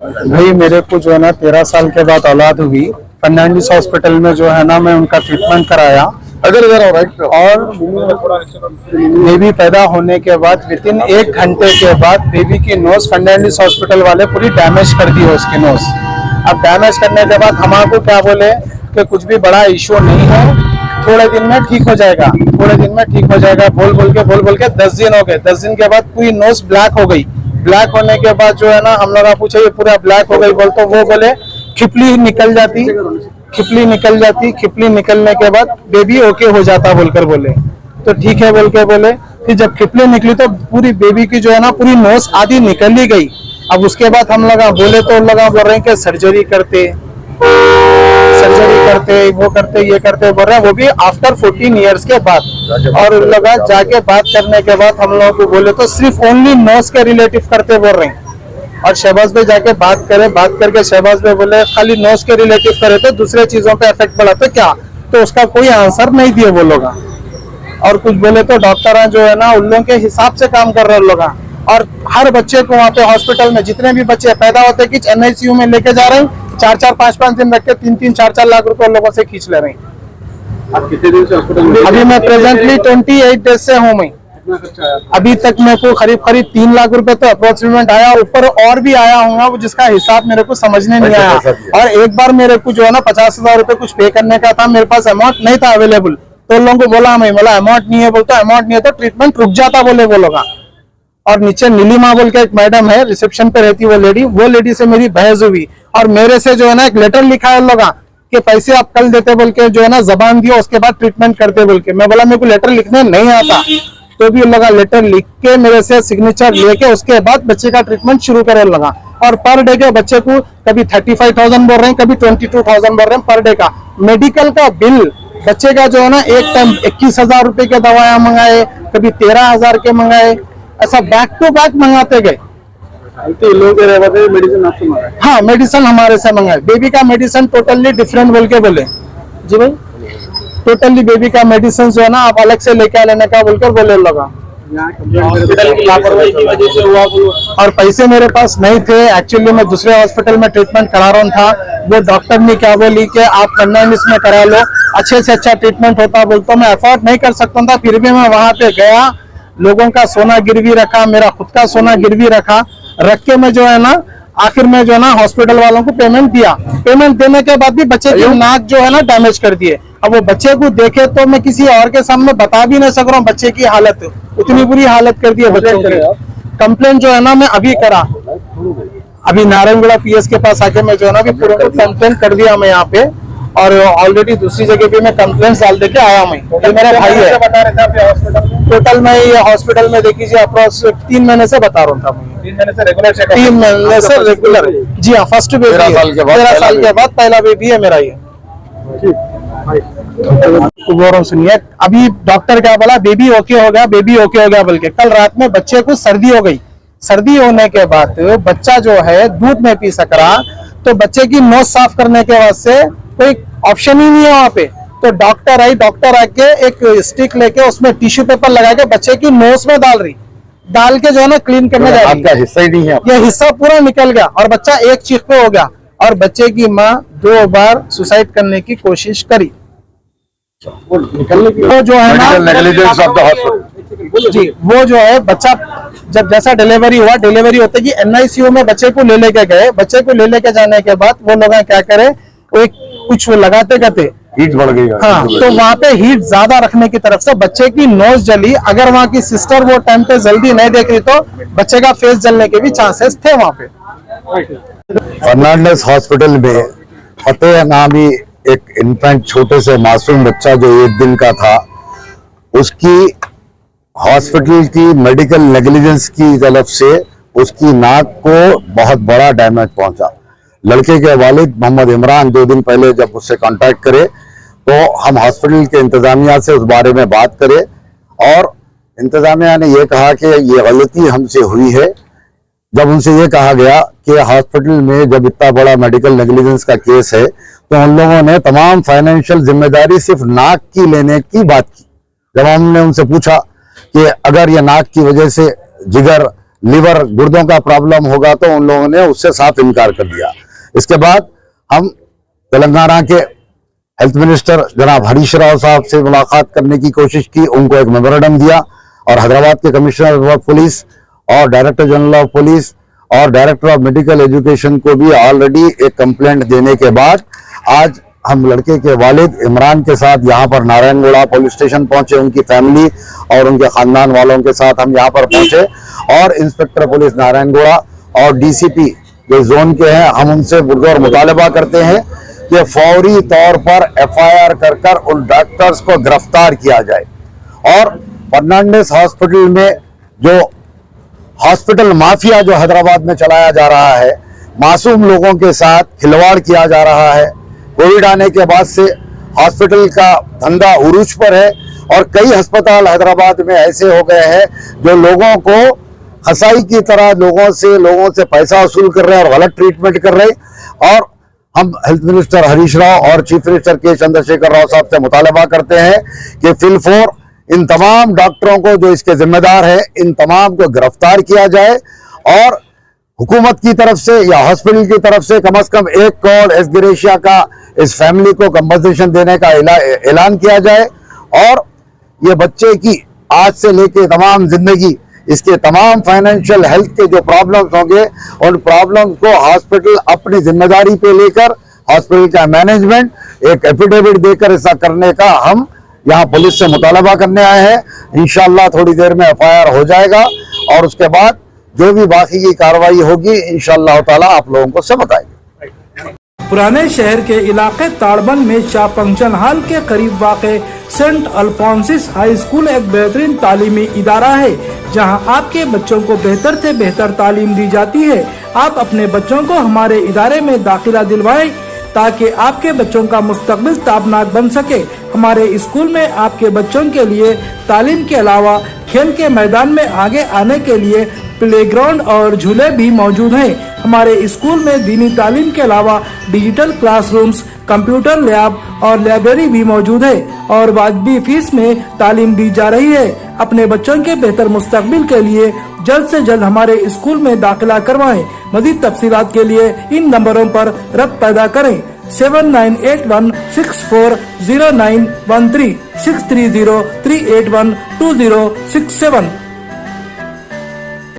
भाई मेरे को जो है ना 13 साल के बाद औलाद हुई। फर्नांडिस हॉस्पिटल में जो है ना मैं उनका ट्रीटमेंट कराया। और बेबी पैदा होने के बाद विदिन 1 घंटे के बाद बेबी की नोज फर्नांडिस हॉस्पिटल वाले पूरी डैमेज कर दी है उसकी नोज। अब डैमेज करने के बाद हमारे को क्या बोले कि कुछ भी बड़ा इश्यू नहीं है, थोड़े दिन में ठीक हो जाएगा, थोड़े दिन में ठीक हो जाएगा बोल बोल के 10 दिन हो गए। 10 दिन के बाद पूरी नोज ब्लैक हो गई। ब्लैक होने के बाद जो है ना हम लोग पूछे ये पूरा ब्लैक हो गई बोल, तो वो बोले खिपली निकल जाती, खिपली निकल जाती, खिपली निकलने के बाद बेबी ओके हो जाता बोलकर बोले। तो ठीक है बोल के बोले। फिर जब खिपली निकली तो पूरी बेबी की जो है ना पूरी नोज आधी निकल ही गई। अब उसके बाद हम लोग बोले तो लोग बोल रहे हैं कि सर्जरी करते, वो करते ये करते बोल रहे हैं, वो भी आफ्टर 14 ईयर्स के बाद। और लोग जाके बात करने के बाद हम लोगों को बोले तो सिर्फ ओनली नोज के रिलेटिव करते बोल रहे हैं। और शहबाज भाई जाके बात करके शहबाज भाई बोले खाली नोज के रिलेटिव करे तो दूसरे चीजों पे इफेक्ट पड़ा तो क्या, तो उसका कोई आंसर नहीं दिए वो लोग। और कुछ बोले तो डॉक्टर जो है ना उन लोगों के हिसाब से काम कर रहे हैं लोग। और हर बच्चे को वहाँ पे हॉस्पिटल में जितने भी बच्चे पैदा होते कि NICU में लेके जा रहे हैं, 4-4, 5-5 दिन रख के 3-3, 4-4 लाख रुपए लोगों से खींच ले रहे हैं। आप कितने दिन से हॉस्पिटल में? अभी मैं प्रेजेंटली 28 डेज से हूँ। मैं अभी तक मेरे को करीब 3 लाख रुपए तो अप्रोक्सीमेट आया, ऊपर और भी आया होगा वो जिसका हिसाब मेरे को समझने नहीं आया। और एक बार मेरे को जो है ना 50,000 रुपए कुछ पे करने का था, मेरे पास अमाउंट नहीं था अवेलेबल। तो लोगों को बोला मैं बोला अमाउंट नहीं है, बोलता अमाउंट नहीं है तो ट्रीटमेंट रुक जाता बोले वो लोग। और नीचे नीलिमा बोल के एक मैडम है रिसेप्शन पे रहती वो लेडी से मेरी बहस हुई और मेरे से जो है ना एक लेटर लिखा है लोग कि पैसे आप कल देते बोल के जो है ना जबान दिया, उसके बाद ट्रीटमेंट करते बोल के। मैं बोला मेरे को लेटर लिखने नहीं आता, तो भी लगा लेटर लिख के मेरे से सिग्नेचर लेके उसके बाद बच्चे का ट्रीटमेंट शुरू करने लगा। और पर डे के बच्चे को कभी 35,000 बोल रहे हैं, कभी 22,000 बोल रहे हैं पर डे का। मेडिकल का बिल बच्चे का जो है ना एक टाइम 21,000 रुपए के दवाइयां मंगाए, कभी 13,000 के मंगाए, ऐसा बैक टू बैक मंगाते गए। मेडिसिन आपसे मंगाए? हाँ मेडिसिन हमारे से मंगाए। बेबी का मेडिसिन टोटली डिफरेंट बोल के बोले जी भाई, टोटली बेबी का मेडिसिन जो है ना आप अलग से लेके लेने का बोलकर बोले लगा। हॉस्पिटल की लापरवाही की वजह से हुआ। और पैसे मेरे पास नहीं थे। एक्चुअली मैं दूसरे हॉस्पिटल में ट्रीटमेंट करा रहा था। वो डॉक्टर ने क्या बोली कि आप फर्नांडिस में करा लो, अच्छे से अच्छा ट्रीटमेंट होता। बोलता मैं अफोर्ड नहीं कर सकता था, फिर भी मैं वहां पे गया, लोगों का सोना गिरवी रखा, मेरा खुद का सोना गिरवी रख के मैं जो है ना आखिर में जो है ना हॉस्पिटल वालों को पेमेंट दिया। पेमेंट देने के बाद भी बच्चे की नाक जो है ना डैमेज कर दिए। अब वो बच्चे को देखे तो मैं किसी और के सामने बता भी नहीं सक रहा हूँ बच्चे की हालत, उतनी बुरी हालत कर दी है बच्चों की। कंप्लेंट जो है ना मैं अभी करा, अभी नारायणगढ़ PS के पास आके मैं जो है ना अभी पूरा कंप्लेंट कर दिया मैं यहाँ पे। और ऑलरेडी दूसरी जगह पे मैं कंप्लेंट डाल देके आया। मैं ये मेरा भाई है। टोटल मैं ये हॉस्पिटल में देख लीजिए अप्रोक्स 3 महीने से बता रहा था। 3 महीने से रेगुलर चेकअप? 3 महीने से रेगुलर। जी हाँ, फर्स्ट बेबी 13 साल के बाद पहला बेबी है मेरा ये। सुनिए अभी डॉक्टर क्या बोला, बेबी ओके हो गया, बेबी ओके हो गया बोल के। कल रात में बच्चे को सर्दी हो गई। सर्दी होने के बाद बच्चा जो है दूध नहीं पी सक रहा, तो बच्चे की नोज साफ करने के वास्ते कोई ऑप्शन ही नहीं है वहां पे। तो डॉक्टर आके एक स्टिक लेके उसमें टिश्यू पेपर लगा के बच्चे की नोज में डाल के जो है ना क्लीन करने जा रही है। हिस्सा ही नहीं है, ये हिस्सा पूरा निकल गया और बच्चा एक चीख पे हो गया। और बच्चे की माँ 2 बार सुसाइड करने की कोशिश करी। वो जो है ना जी, वो जो है बच्चा जब जैसा डिलीवरी हुआ, डिलीवरी होते कि NICU में बच्चे को ले लेके गए। बच्चे को ले लेके जाने के बाद वो लोग क्या करे, वो कुछ लगाते हीट बढ़ गई। हाँ, तो वहाँ पे हीट ज्यादा रखने की तरफ से बच्चे की नोज जली। अगर वहाँ की सिस्टर वो टाइम पे जल्दी नहीं देख रही तो बच्चे का फेस जलने के भी चांसेस थे वहाँ पे। फर्नांडिस हॉस्पिटल में फतेह नामी एक इन्फेंट छोटे से मासूम बच्चा जो 1 दिन का था, उसकी हॉस्पिटल की मेडिकल नेग्लिजेंस की तरफ से उसकी नाक को बहुत बड़ा डैमेज पहुंचा। लड़के के वालिद मोहम्मद इमरान 2 दिन पहले जब उससे कांटेक्ट करे तो हम हॉस्पिटल के इंतजामिया से उस बारे में बात करे और इंतजामिया ने यह कहा कि ये गलती हमसे हुई है। जब उनसे ये कहा गया कि हॉस्पिटल में जब इतना बड़ा मेडिकल नेग्लिजेंस का केस है तो उन लोगों ने तमाम फाइनेंशियल जिम्मेदारी सिर्फ नाक की लेने की बात की। जब हमने उनसे पूछा कि अगर ये नाक की वजह से जिगर लिवर गुर्दों का प्रॉब्लम होगा, तो उन लोगों ने उससे साफ इनकार कर दिया। इसके बाद हम तेलंगाना के हेल्थ मिनिस्टर जनाब हरीश राव साहब से मुलाकात करने की कोशिश की, उनको एक मेमोरेंडम दिया, और हैदराबाद के कमिश्नर ऑफ पुलिस और डायरेक्टर जनरल ऑफ पुलिस और डायरेक्टर ऑफ मेडिकल एजुकेशन को भी ऑलरेडी एक कंप्लेंट देने के बाद आज हम लड़के के वालिद इमरान के साथ यहाँ पर नारायणगढ़ पुलिस स्टेशन पहुंचे। उनकी फैमिली और उनके खानदान वालों के साथ हम यहाँ पर पहुंचे और इंस्पेक्टर पुलिस नारायणगढ़ और डीसीपी जो जोन के हैं, हम उनसे पुरजोर मुतालबा करते हैं कि फौरी तौर पर एफआईआर कर उन डॉक्टर्स को गिरफ्तार किया जाए। और फर्नांडिस हॉस्पिटल में जो हॉस्पिटल माफिया जो हैदराबाद में चलाया जा रहा है, मासूम लोगों के साथ खिलवाड़ किया जा रहा है। कोविड आने के बाद से हॉस्पिटल का धंधा उरूज पर है और कई अस्पताल हैदराबाद में ऐसे हो गए हैं जो लोगों को खसाई की तरह लोगों से पैसा वसूल कर रहे हैं और गलत ट्रीटमेंट कर रहे हैं। और हम हेल्थ मिनिस्टर हरीश राव और चीफ मिनिस्टर के चंद्रशेखर राव साहब से मुतालबा करते हैं कि फिलफोर इन तमाम डॉक्टरों को जो इसके जिम्मेदार है, इन तमाम को गिरफ्तार किया जाए और हुकूमत की तरफ से या हॉस्पिटल की तरफ से कम 1 करोड़ एस ग्रेशिया का इस फैमिली को कंपनसेशन देने का ऐलान किया जाए। और ये बच्चे की आज से लेके तमाम जिंदगी इसके तमाम फाइनेंशियल हेल्थ के जो प्रॉब्लम्स होंगे, उन प्रॉब्लम्स को हॉस्पिटल अपनी जिम्मेदारी पे लेकर हॉस्पिटल का मैनेजमेंट एक एफिडेविट देकर ऐसा करने का हम यहाँ पुलिस से मुतालबा करने आए हैं। इंशाअल्लाह थोड़ी देर में एफआईआर हो जाएगा और उसके बाद जो भी बाकी की कार्रवाई होगी इंशाअल्लाह ताला आप लोगों को सब बताएंगे। पुराने शहर के इलाके ताड़बन में शाह फंक्शन हॉल के करीब वाक़े सेंट अल्फोंसिस हाई स्कूल एक बेहतरीन तालीमी इदारा है जहां आपके बच्चों को बेहतर से बेहतर तालीम दी जाती है। आप अपने बच्चों को हमारे इदारे में दाखिला दिलवाएं ताकि आपके बच्चों का मुस्तकबिल ताबनाक बन सके। हमारे स्कूल में आपके बच्चों के लिए तालीम के अलावा खेल के मैदान में आगे आने के लिए प्लेग्राउंड और झूले भी मौजूद हैं। हमारे स्कूल में दीनी तालीम के अलावा डिजिटल क्लासरूम्स, कंप्यूटर लैब और लाइब्रेरी भी मौजूद है और वाजिबी फीस में तालीम दी जा रही है। अपने बच्चों के बेहतर मुस्तकबिल के लिए जल्द से जल्द हमारे स्कूल में दाखिला करवाएं। मज़ीद तफसीलात के लिए इन नंबरों पर रब्त पैदा करें 7981640913 630381206 7।